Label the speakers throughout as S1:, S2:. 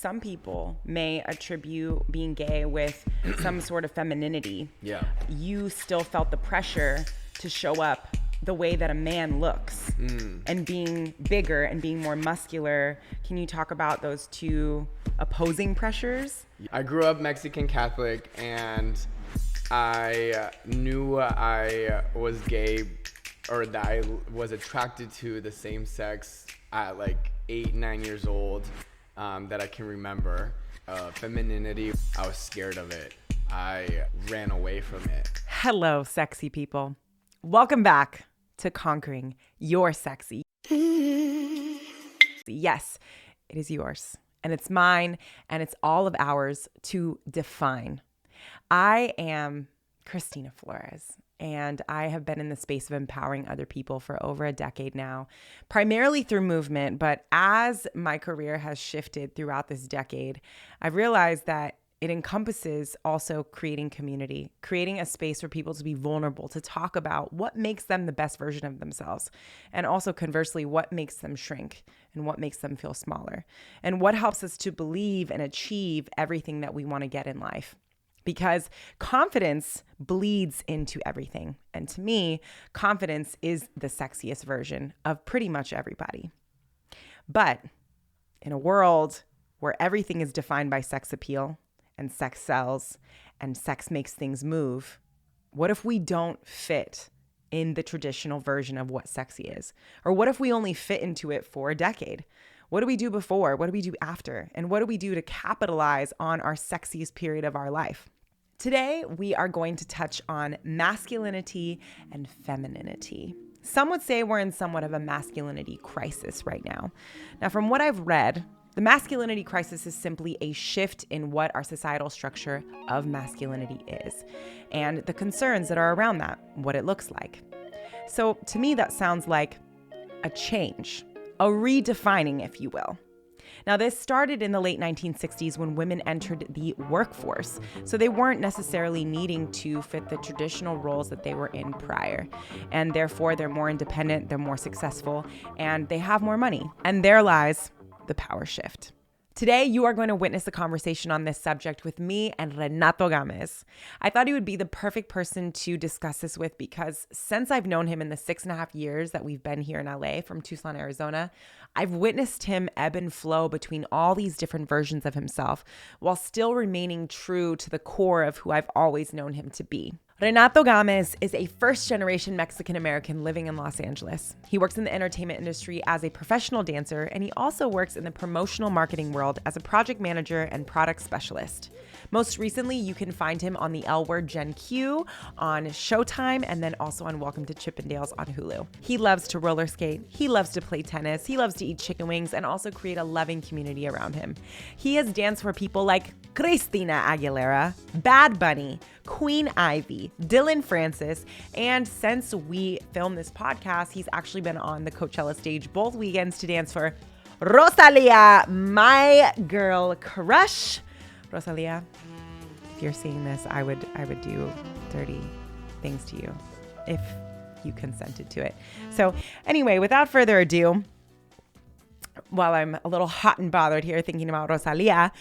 S1: some people may attribute being gay with some sort of femininity.
S2: Yeah.
S1: You still felt the pressure to show up the way that a man looks and being bigger and being more muscular. Can you talk about those two opposing pressures?
S2: I grew up Mexican Catholic, and I knew I was gay, or that I was attracted to the same sex at like 8-9 years old, that I can remember. Femininity, I was scared of it. I ran away from it.
S1: Hello, sexy people. Welcome back to Conquering Your Sexy. Yes, it is yours, and it's mine, and it's all of ours to define. I am Cristina Flores, and I have been in the space of empowering other people for over a decade now, primarily through movement. But as my career has shifted throughout this decade, I've realized that it encompasses also creating community, creating a space for people to be vulnerable, to talk about what makes them the best version of themselves, and also conversely, what makes them shrink and what makes them feel smaller, and what helps us to believe and achieve everything that we want to get in life. Because confidence bleeds into everything. And to me, confidence is the sexiest version of pretty much everybody. But in a world where everything is defined by sex appeal, and sex sells, and sex makes things move, what if we don't fit in the traditional version of what sexy is? Or what if we only fit into it for a decade? What do we do before? What do we do after? And what do we do to capitalize on our sexiest period of our life? Today, we are going to touch on masculinity and femininity. Some would say we're in somewhat of a masculinity crisis right now. Now, from what I've read, the masculinity crisis is simply a shift in what our societal structure of masculinity is, and the concerns that are around that, what it looks like. So to me, that sounds like a change, a redefining, if you will. Now, this started in the late 1960s when women entered the workforce, so they weren't necessarily needing to fit the traditional roles that they were in prior. And therefore, they're more independent, they're more successful, and they have more money. And there lies the power shift. Today, you are going to witness a conversation on this subject with me and Renato Gámez. I thought he would be the perfect person to discuss this with because since I've known him in the 6.5 years that we've been here in LA from Tucson, Arizona, I've witnessed him ebb and flow between all these different versions of himself while still remaining true to the core of who I've always known him to be. Renato Gámez is a first-generation Mexican-American living in Los Angeles. He works in the entertainment industry as a professional dancer, and he also works in the promotional marketing world as a project manager and product specialist. Most recently, you can find him on the L Word Gen Q on Showtime, and then also on Welcome to Chippendales on Hulu. He loves to roller skate, he loves to play tennis, he loves to eat chicken wings, and also create a loving community around him. He has danced for people like Cristina Aguilera, Bad Bunny, Queen Ivy, Dylan Francis, and since we filmed this podcast, he's actually been on the Coachella stage both weekends to dance for Rosalia, my girl crush. Rosalia, if you're seeing this, I would do dirty things to you if you consented to it. So anyway, without further ado, while I'm a little hot and bothered here thinking about Rosalia,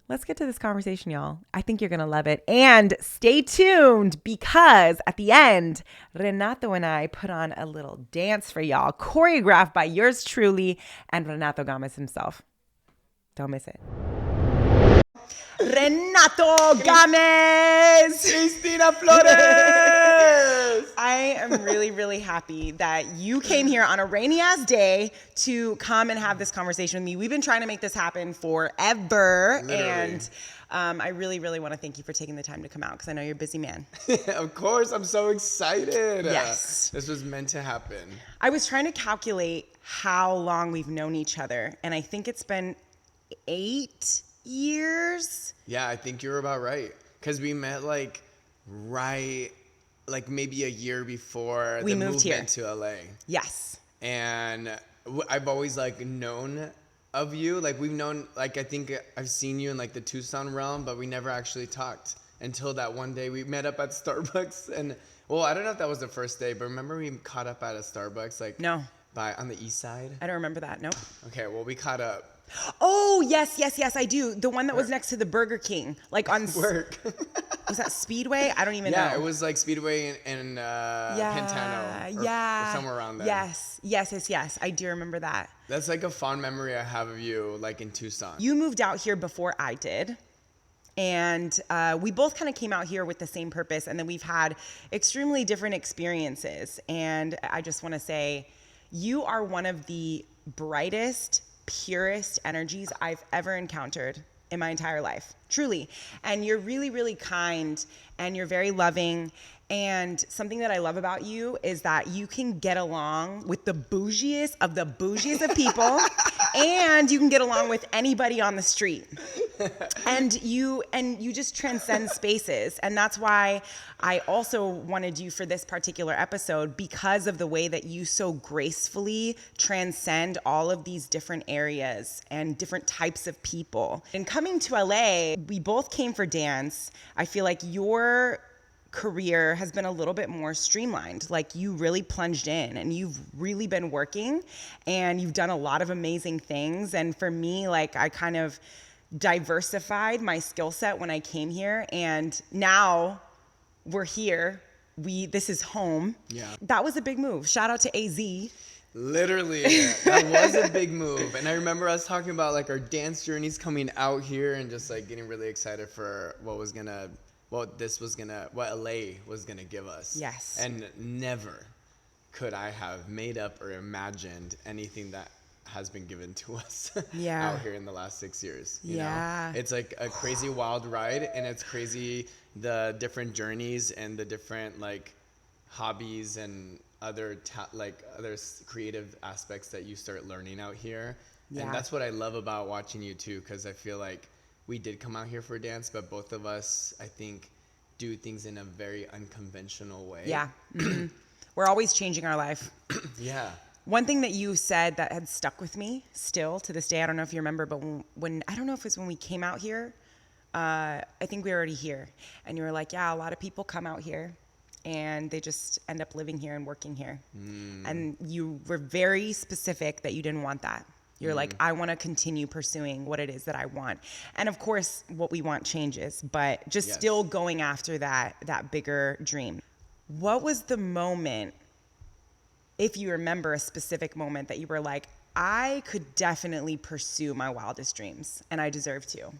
S1: let's get to this conversation, y'all. I think you're going to love it. And stay tuned because at the end, Renato and I put on a little dance for y'all, choreographed by yours truly and Renato Gámez himself. Don't miss it. Renato Gámez!
S2: Cristina Flores!
S1: I am really, really happy that you came here on a rainy ass day to come and have this conversation with me. We've been trying to make this happen forever.
S2: Literally.
S1: And I really, really want to thank you for taking the time to come out because I know you're a busy man.
S2: Of course, I'm so excited.
S1: Yes.
S2: This was meant to happen.
S1: I was trying to calculate how long we've known each other, and I think it's been 8 years.
S2: Yeah, I think you're about right. Because we met like maybe a year before
S1: We
S2: the
S1: moved here.
S2: movement to LA.
S1: Yes.
S2: And I've always like known of you. Like we've known, like I think I've seen you in like the Tucson realm, but we never actually talked until that one day we met up at Starbucks. And well, I don't know if that was the first day, but remember we caught up at a Starbucks like
S1: No.
S2: on the east side?
S1: I don't remember that. Nope.
S2: Okay, well we caught up.
S1: Oh, yes, yes, yes, I do. The one that was next to the Burger King, like on
S2: Work.
S1: was that Speedway? I don't even know.
S2: Yeah, it was like Speedway and
S1: Yeah,
S2: Pantano, or
S1: yeah.
S2: somewhere around there.
S1: Yes, yes, yes, yes. I do remember that.
S2: That's like a fond memory I have of you, like in Tucson.
S1: You moved out here before I did. And we both kind of came out here with the same purpose. And then we've had extremely different experiences. And I just want to say, you are one of the brightest, purest energies I've ever encountered in my entire life, truly. And you're really, really kind, and you're very loving. And something that I love about you is that you can get along with the bougiest of people, and you can get along with anybody on the street. And you just transcend spaces. And that's why I also wanted you for this particular episode, because of the way that you so gracefully transcend all of these different areas and different types of people. And coming to LA, we both came for dance. I feel like your career has been a little bit more streamlined. Like, you really plunged in and you've really been working and you've done a lot of amazing things. And for me, like, I kind of diversified my skill set when I came here, and now we're here. This is home.
S2: Yeah.
S1: That was a big move. Shout out to AZ.
S2: Literally, that was a big move. And I remember us talking about like our dance journeys coming out here and just like getting really excited for what LA was gonna give us.
S1: Yes.
S2: And never could I have made up or imagined anything that has been given to us out here in the last 6 years. You know? It's like a crazy wild ride, and it's crazy the different journeys and the different like hobbies and other creative aspects that you start learning out here. Yeah. And that's what I love about watching you too, because I feel like we did come out here for dance, but both of us, I think, do things in a very unconventional way.
S1: Yeah. Mm-hmm. We're always changing our life.
S2: Yeah.
S1: One thing that you said that had stuck with me still to this day, I don't know if you remember, but when I don't know if it was when we came out here, I think we were already here. And you were like, yeah, a lot of people come out here and they just end up living here and working here. And you were very specific that you didn't want that. You're like, I want to continue pursuing what it is that I want. And of course, what we want changes, but just still going after that bigger dream. What was the moment, if you remember a specific moment, that you were like, I could definitely pursue my wildest dreams and I deserve to?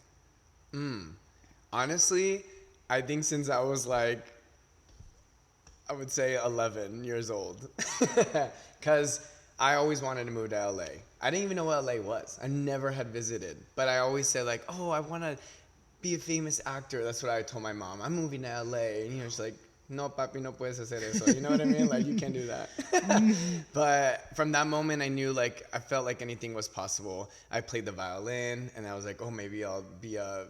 S2: Honestly, I think since I was like, I would say 11 years old, because I always wanted to move to LA. I didn't even know what LA was. I never had visited, but I always said like, oh, I want to be a famous actor. That's what I told my mom. I'm moving to LA. And she's like, no, papi, no puedes hacer eso. You know what I mean? Like, you can't do that. But from that moment, I knew, like, I felt like anything was possible. I played the violin, and I was like, oh, maybe I'll be a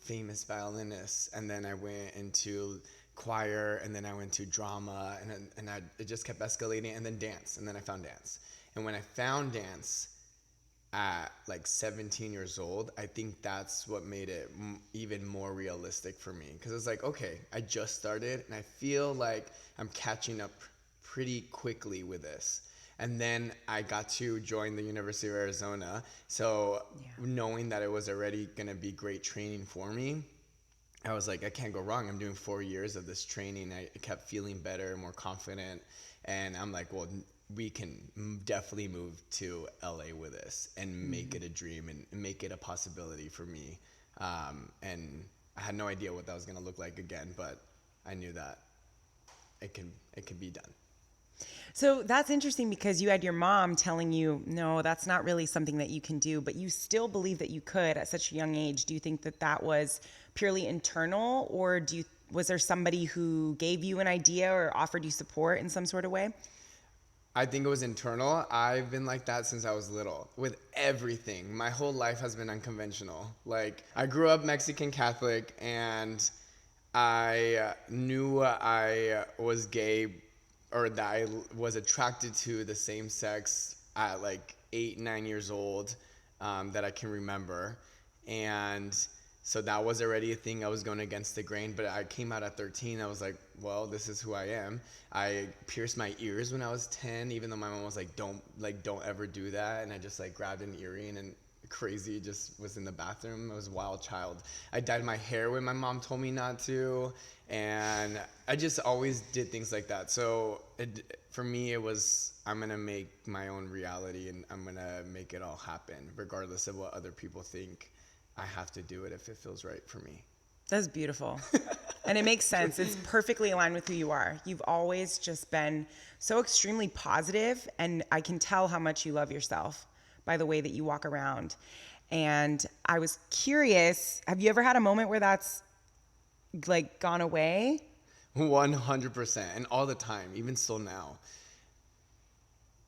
S2: famous violinist. And then I went into choir, and then I went to drama, and it just kept escalating, and then dance. And then I found dance. And when I found dance at like 17 years old, I think that's what made it even more realistic for me. Because it's like, okay, I just started and I feel like I'm catching up pretty quickly with this. And then I got to join the University of Arizona. So knowing that it was already going to be great training for me, I was like, I can't go wrong. I'm doing 4 years of this training. I kept feeling better, more confident. And I'm like, well, we can definitely move to LA with this and make it a dream and make it a possibility for me. And I had no idea what that was going to look like again, but I knew that it could be done.
S1: So that's interesting, because you had your mom telling you, no, that's not really something that you can do, but you still believe that you could at such a young age. Do you think that that was purely internal, or was there somebody who gave you an idea or offered you support in some sort of way?
S2: I think it was internal. I've been like that since I was little with everything. My whole life has been unconventional. Like, I grew up Mexican Catholic, and I knew I was gay, or that I was attracted to the same sex at like 8-9 years old, that I can remember. And so that was already a thing. I was going against the grain, but I came out at 13. I was like, well, this is who I am. I pierced my ears when I was 10, even though my mom was like, don't ever do that. And I just like grabbed an earring and crazy, just was in the bathroom. I was a wild child. I dyed my hair when my mom told me not to, and I just always did things like that. So for me, it was, I'm gonna make my own reality, and I'm gonna make it all happen regardless of what other people think. I have to do it if it feels right for me.
S1: That's beautiful. And it makes sense. It's perfectly aligned with who you are. You've always just been so extremely positive, and I can tell how much you love yourself by the way that you walk around. And I was curious, have you ever had a moment where that's like gone away?
S2: 100%, and all the time, even still now.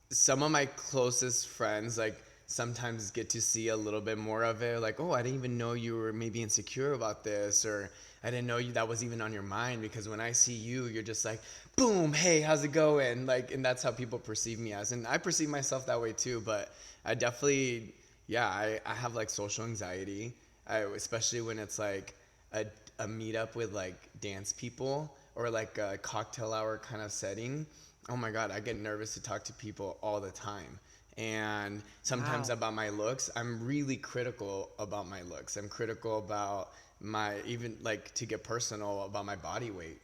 S2: Some of my closest friends, like, sometimes get to see a little bit more of it, like, oh, I didn't even know you were maybe insecure about this, or I didn't know you that was even on your mind, because when I see you, you're just like, boom, hey, how's it going? Like, and that's how people perceive me as, and I perceive myself that way too. But I definitely, yeah, I have like social anxiety, especially when it's like a meetup with like dance people or like a cocktail hour kind of setting. Oh my God, I get nervous to talk to people all the time. And sometimes
S1: Wow.
S2: about my looks, I'm really critical about my looks. I'm critical about my, even like to get personal, about my body weight.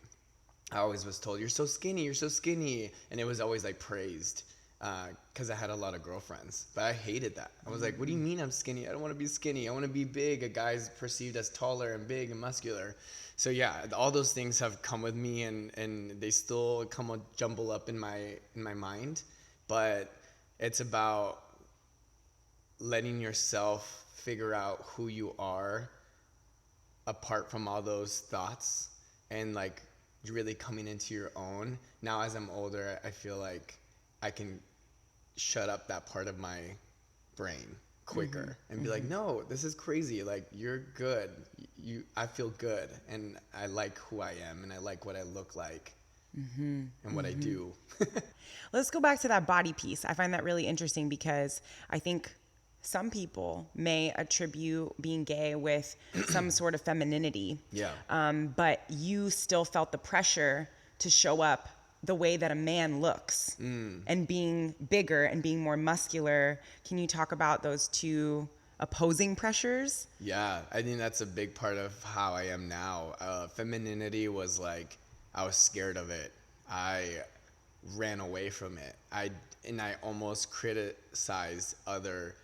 S2: I always was told, you're so skinny, you're so skinny. And it was always like praised because I had a lot of girlfriends. But I hated that. I was like, what do you mean I'm skinny? I don't want to be skinny. I want to be big. A guy's perceived as taller and big and muscular. So yeah, all those things have come with me, and they still come jumble up in my mind. But it's about letting yourself figure out who you are apart from all those thoughts, and like really coming into your own. Now as I'm older, I feel like I can shut up that part of my brain quicker and be like, no, this is crazy. Like, you're good. I feel good, and I like who I am, and I like what I look like, and what I do.
S1: Let's go back to that body piece. I find that really interesting because I think some people may attribute being gay with some sort of femininity.
S2: Yeah.
S1: But you still felt the pressure to show up the way that a man looks, and being bigger and being more muscular. Can you talk about those two opposing pressures?
S2: Yeah, I think that's a big part of how I am now. Femininity was like, I was scared of it. I ran away from it. I almost criticized other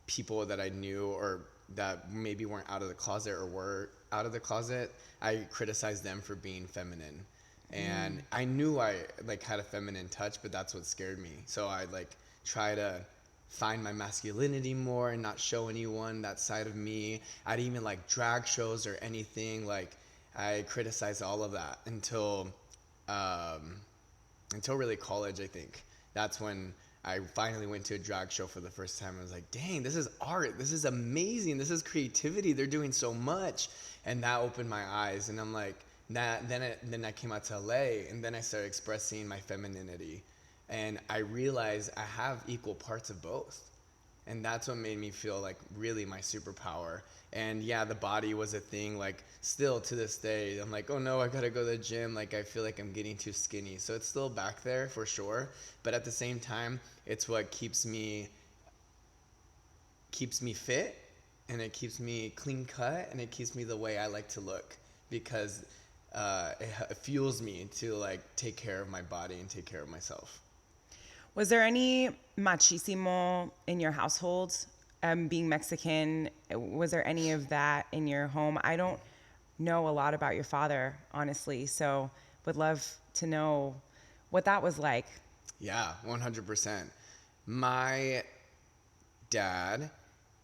S2: people that I knew, or that maybe weren't out of the closet or were out of the closet. I criticized them for being feminine. And I knew I like had a feminine touch, but that's what scared me. So I like try to find my masculinity more and not show anyone that side of me. I'd even like drag shows or anything. Like, I criticized all of that until really college, I think. That's when I finally went to a drag show for the first time. I was like, dang, this is art. This is amazing. This is creativity. They're doing so much. And that opened my eyes. And I'm like, then I came out to LA, and then I started expressing my femininity. And I realized I have equal parts of both. And that's what made me feel like really my superpower. And yeah, the body was a thing. Like, still to this day, I'm like, oh no, I gotta go to the gym. Like, I feel like I'm getting too skinny. So it's still back there for sure. But at the same time, it's what keeps me fit, and it keeps me clean cut, and it keeps me the way I like to look, because it fuels me to like take care of my body and take care of myself.
S1: Was there any machismo in your household? Being Mexican, was there any of that in your home? I don't know a lot about your father, honestly, so would love to know what that was like.
S2: Yeah, 100%. My dad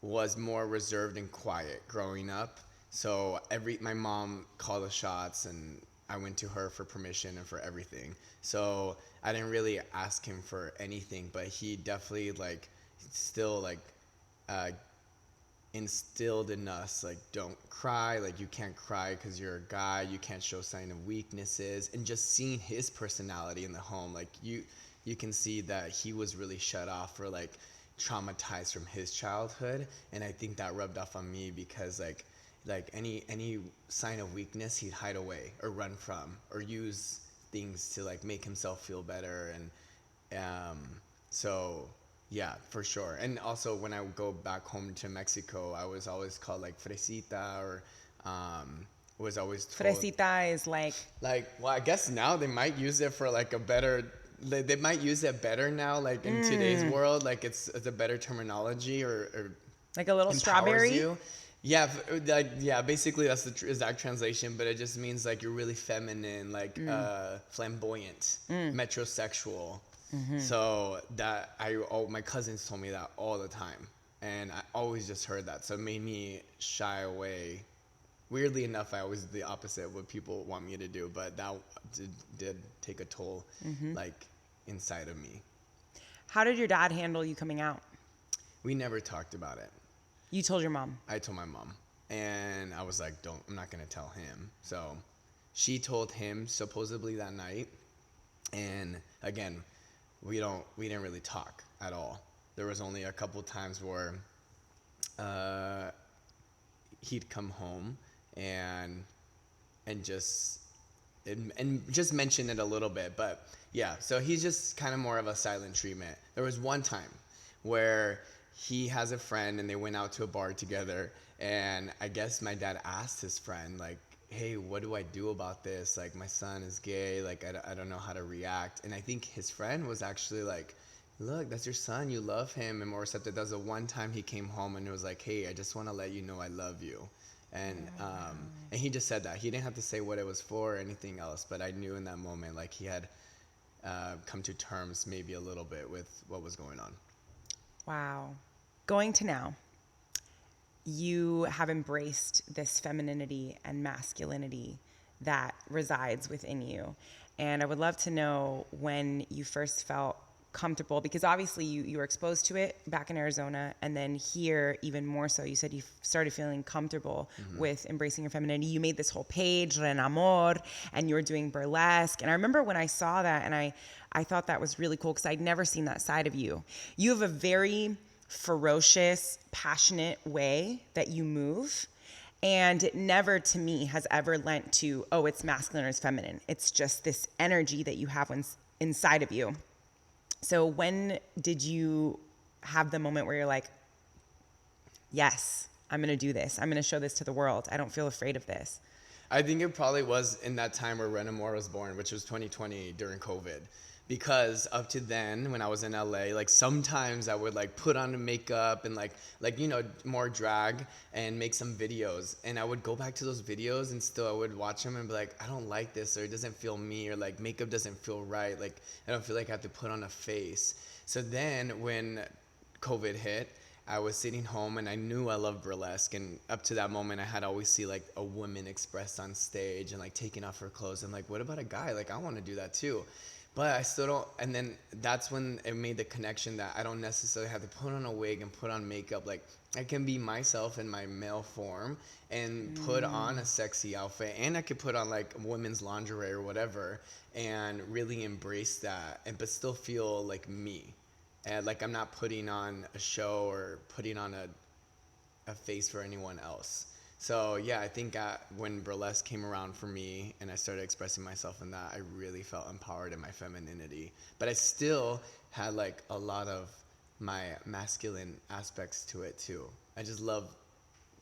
S2: was more reserved and quiet growing up. So my mom called the shots, and I went to her for permission and for everything. So I didn't really ask him for anything, but he definitely like still like instilled in us, like, don't cry, like, you can't cry because you're a guy, you can't show sign of weaknesses. And just seeing his personality in the home, like, you can see that he was really shut off or like traumatized from his childhood. And I think that rubbed off on me, because like any sign of weakness, he'd hide away or run from, or use things to like make himself feel better. And so Yeah, for sure. And also when I would go back home to Mexico, I was always called like fresita, or was always told
S1: Fresita is
S2: like, well, I guess now they might use it for like a better, they might use it better now, like in today's world, like it's a better terminology, or
S1: like a little
S2: empowers
S1: strawberry.
S2: you. Yeah, like, yeah, basically that's the exact translation, but it just means like you're really feminine, like flamboyant, metrosexual. So that my cousins told me that all the time, and I always just heard that, so it made me shy away. Weirdly enough, I always did the opposite of what people want me to do, but that did take a toll, like inside of me.
S1: How did your dad handle you coming out?
S2: We never talked about it.
S1: You told your mom.
S2: I told my mom, and I was like, I'm not gonna tell him. So she told him supposedly that night, and again, we didn't really talk at all. There was only a couple times where he'd come home and just mention it a little bit, but yeah, so he's just kind of more of a silent treatment. There was one time where he has a friend and they went out to a bar together, and I guess my dad asked his friend, like, hey, what do I do about this? Like, my son is gay, like I don't know how to react. And I think his friend was actually like, look, that's your son, you love him, and more receptive. That was the one time he came home and it was like, hey, I just want to let you know I love you. And he just said that. He didn't have to say what it was for or anything else, but I knew in that moment, like, he had come to terms maybe a little bit with what was going on.
S1: Wow. Going to now, you have embraced this femininity and masculinity that resides within you. And I would love to know when you first felt comfortable, because obviously you were exposed to it back in Arizona, and then here even more so. You said you started feeling comfortable with embracing your femininity. You made this whole page, Renamor, and you were doing burlesque. And I remember when I saw that, and I thought that was really cool because I'd never seen that side of you. You have a very ferocious, passionate way that you move, and it never to me has ever lent to, oh, it's masculine or it's feminine. It's just this energy that you have inside of you. So when did you have the moment where you're like, yes, I'm going to do this. I'm going to show this to the world. I don't feel afraid of this.
S2: I think it probably was in that time where Renamor was born, which was 2020 during COVID. Because up to then, when I was in LA, like sometimes I would like put on the makeup and like you know, more drag and make some videos. And I would go back to those videos and still I would watch them and be like, I don't like this, or it doesn't feel me, or like makeup doesn't feel right. Like I don't feel like I have to put on a face. So then when COVID hit, I was sitting home and I knew I loved burlesque, and up to that moment I had always see like a woman expressed on stage and like taking off her clothes. I'm like, what about a guy? Like I want to do that too. But I still don't, and then that's when it made the connection that I don't necessarily have to put on a wig and put on makeup. Like, I can be myself in my male form and put on a sexy outfit, and I could put on like women's lingerie or whatever and really embrace that, but still feel like me. And like I'm not putting on a show or putting on a face for anyone else. So yeah, I think when burlesque came around for me and I started expressing myself in that, I really felt empowered in my femininity. But I still had like a lot of my masculine aspects to it too. I just love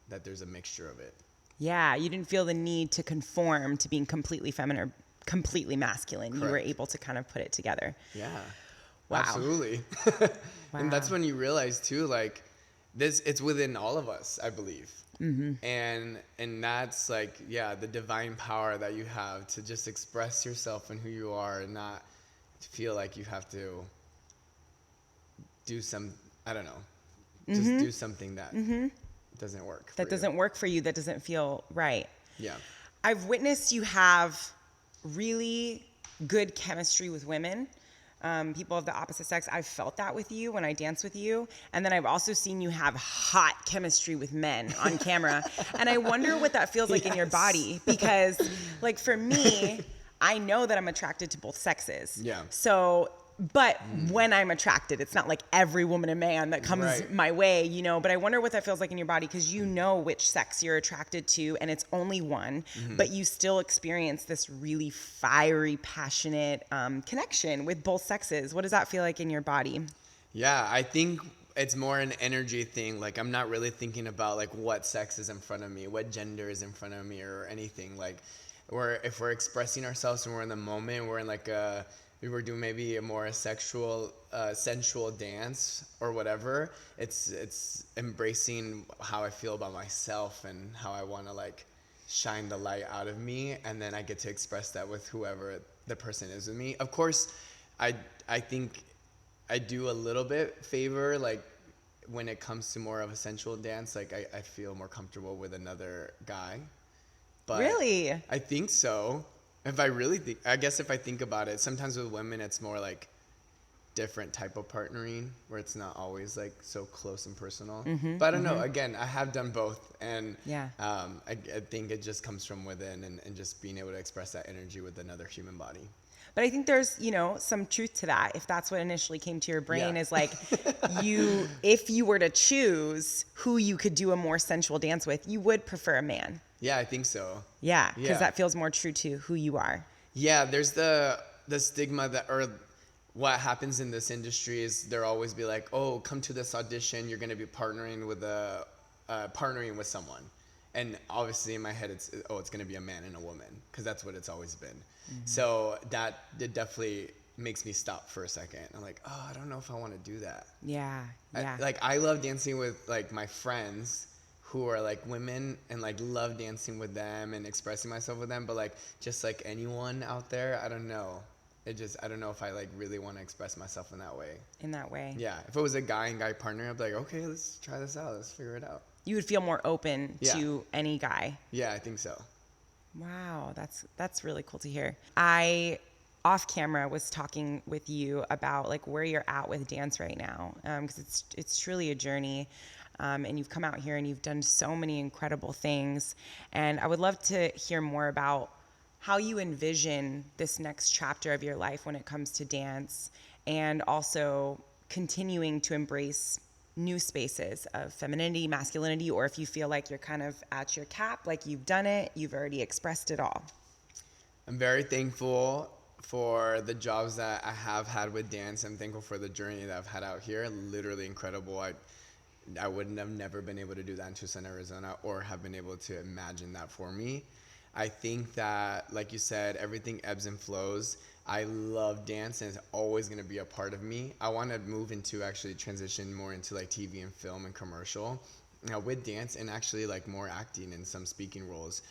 S2: that there's a mixture of it.
S1: Yeah, you didn't feel the need to conform to being completely feminine or completely masculine. Correct. You were able to kind of put it together.
S2: Yeah,
S1: wow.
S2: Absolutely.
S1: Wow.
S2: And that's when you realize too, like it's within all of us, I believe. Mm-hmm. And that's like, yeah, the divine power that you have to just express yourself and who you are, and not to feel like you have to do I don't know, just do something that doesn't work.
S1: That doesn't work for you. That doesn't feel right.
S2: Yeah.
S1: I've witnessed you have really good chemistry with women. People of the opposite sex. I've felt that with you when I dance with you. And then I've also seen you have hot chemistry with men on camera. And I wonder what that feels like in your body. Because like for me, I know that I'm attracted to both sexes.
S2: Yeah.
S1: So, but when I'm attracted, it's not like every woman and man that comes my way, you know, but I wonder what that feels like in your body, because you know which sex you're attracted to, and it's only one, but you still experience this really fiery, passionate connection with both sexes. What does that feel like in your body?
S2: Yeah, I think it's more an energy thing. Like, I'm not really thinking about like what sex is in front of me, what gender is in front of me, or anything. Like, if we're expressing ourselves and we're in the moment, we're in like we were doing maybe a more sexual, sensual dance or whatever. It's embracing how I feel about myself and how I want to like shine the light out of me, and then I get to express that with whoever the person is with me. Of course, I think I do a little bit favor, like when it comes to more of a sensual dance, like I feel more comfortable with another guy. But
S1: Really?
S2: I think so. I guess if I think about it, sometimes with women, it's more like different type of partnering where it's not always like so close and personal. But I don't know. Again, I have done both, and
S1: Yeah.
S2: I think it just comes from within, and just being able to express that energy with another human body.
S1: But I think there's, some truth to that. If that's what initially came to your brain,
S2: Yeah.
S1: is like if you were to choose who you could do a more sensual dance with, you would prefer a man.
S2: Yeah, I think so.
S1: Yeah, because
S2: Yeah.
S1: that feels more true to who you are.
S2: Yeah, there's the stigma that, or what happens in this industry is they'll always be like, oh, come to this audition, you're going to be partnering with someone. And obviously in my head, it's going to be a man and a woman, because that's what it's always been. So it definitely makes me stop for a second. I'm like, oh, I don't know if I want to do that.
S1: Yeah, yeah.
S2: I love dancing with like my friends who are like women, and like love dancing with them and expressing myself with them. But like, just like anyone out there, I don't know. I don't know if I like really want to express myself in that way.
S1: In that way.
S2: Yeah. If it was a guy and guy partner, I'd be like, okay, let's try this out. Let's figure it out.
S1: You would feel more open
S2: Yeah.
S1: to any guy.
S2: Yeah, I think so.
S1: Wow, that's really cool to hear. I, off camera, was talking with you about like where you're at with dance right now, because it's truly a journey, and you've come out here and you've done so many incredible things, and I would love to hear more about how you envision this next chapter of your life when it comes to dance, and also continuing to embrace new spaces of femininity, masculinity, or if you feel like you're kind of at your cap, like you've done it, you've already expressed it all.
S2: I'm very thankful for the jobs that I have had with dance. I'm thankful for the journey that I've had out here. Literally incredible. I wouldn't have never been able to do that in Tucson, Arizona, or have been able to imagine that for me. I think that, like you said, everything ebbs and flows. I love dance, and it's always going to be a part of me. I want to move into actually transition more into like TV and film and commercial, with dance, and actually like more acting and some speaking roles.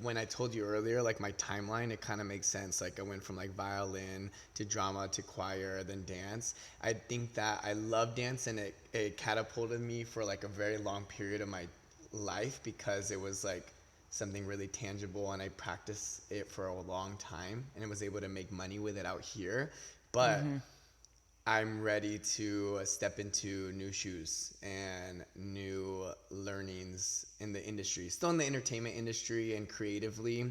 S2: When I told you earlier, like my timeline, it kind of makes sense. Like I went from like violin to drama to choir, then dance. I think that I love dance, and it catapulted me for like a very long period of my life, because it was like something really tangible, and I practiced it for a long time, and I was able to make money with it out here. But I'm ready to step into new shoes and new learnings in the industry, still in the entertainment industry and creatively.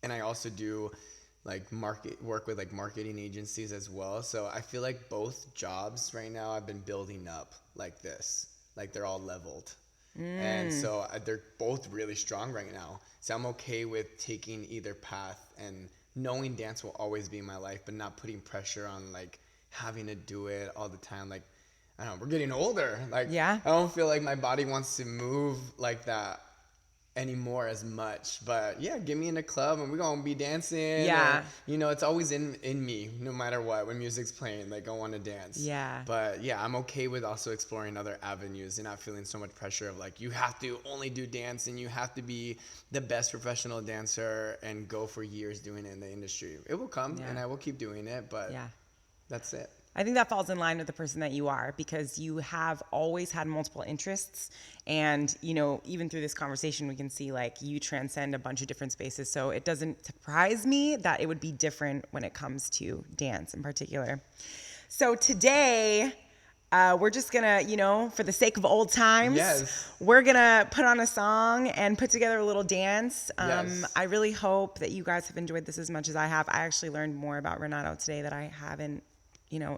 S2: And I also do like work with like marketing agencies as well. So I feel like both jobs right now I've been building up like this, like they're all leveled. And so they're both really strong right now. So I'm okay with taking either path, and knowing dance will always be in my life, but not putting pressure on like having to do it all the time. Like, I don't know, we're getting older. Like,
S1: Yeah.
S2: I don't feel like my body wants to move like that anymore as much. But yeah, get me in a club and we're gonna be dancing.
S1: Yeah.
S2: And, it's always in me, no matter what. When music's playing, like I want to dance.
S1: Yeah.
S2: But yeah, I'm okay with also exploring other avenues and not feeling so much pressure of like, you have to only do dance and you have to be the best professional dancer and go for years doing it in the industry. It will come, and I will keep doing it, but that's it.
S1: I think that falls in line with the person that you are, because you have always had multiple interests. And, even through this conversation, we can see like you transcend a bunch of different spaces. So it doesn't surprise me that it would be different when it comes to dance in particular. So today, we're just gonna, for the sake of old times, we're gonna put on a song and put together a little dance. I really hope that you guys have enjoyed this as much as I have. I actually learned more about Renato today that I haven't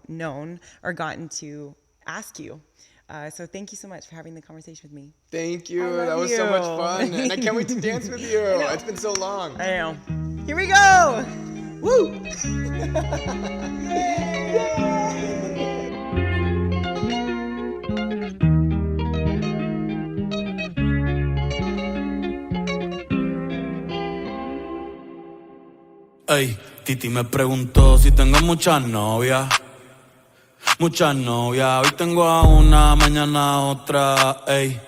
S1: known or gotten to ask you. So thank you so much for having the conversation with me.
S2: Thank you. That was so much fun. And I can't wait to dance with you. It's been so long.
S1: I know. Here we go.
S3: Woo!
S4: Ey, Titi me preguntó si tengo muchas novias. Muchas novias, hoy tengo a una, mañana a otra, ey.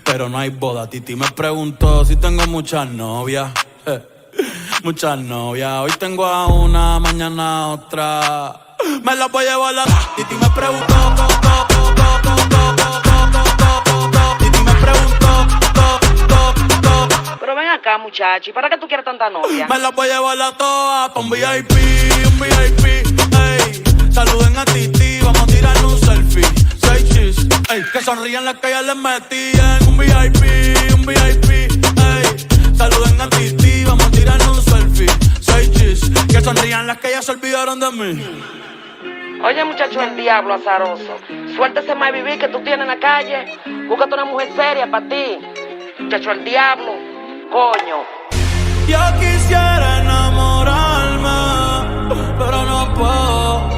S4: Pero no hay boda. Titi me preguntó si tengo muchas novias. Muchas novias, hoy tengo a una, mañana a otra. Me las voy a llevar la... Titi me preguntó, Titi me preguntó,
S5: Pero ven acá, muchacho, ¿y para qué tú quieres tanta novia?
S4: me las voy a llevar a todas pa' un VIP, ey. Saluden a Titi, vamos a tirar un selfie. Say cheese, ey. Que sonrían las que ya les metí en un VIP, ey. Saluden a Titi, vamos a tirar un selfie. Say cheese, que sonrían las que ya se olvidaron de mí.
S5: Oye, muchacho, el diablo azaroso. Suéltese más vivir que tú tienes en la calle. Búscate una mujer seria para ti. Muchacho, el diablo. Coño.
S4: Yo quisiera enamorarme, pero no puedo.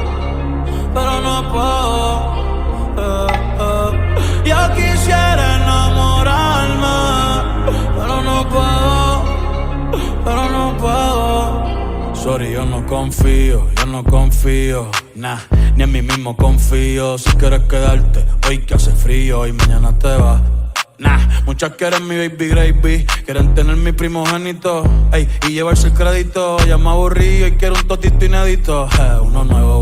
S4: Yo quisiera enamorarme, pero no puedo. Sorry, yo no confío, nah, ni en mí mismo confío. Si quieres quedarte, hoy que hace frío y mañana te vas. Nah, muchas quieren mi baby gravy, quieren tener mi primogénito, ey, y llevarse el crédito. Ya me aburrí y quiero un totito inédito. Uno nuevo,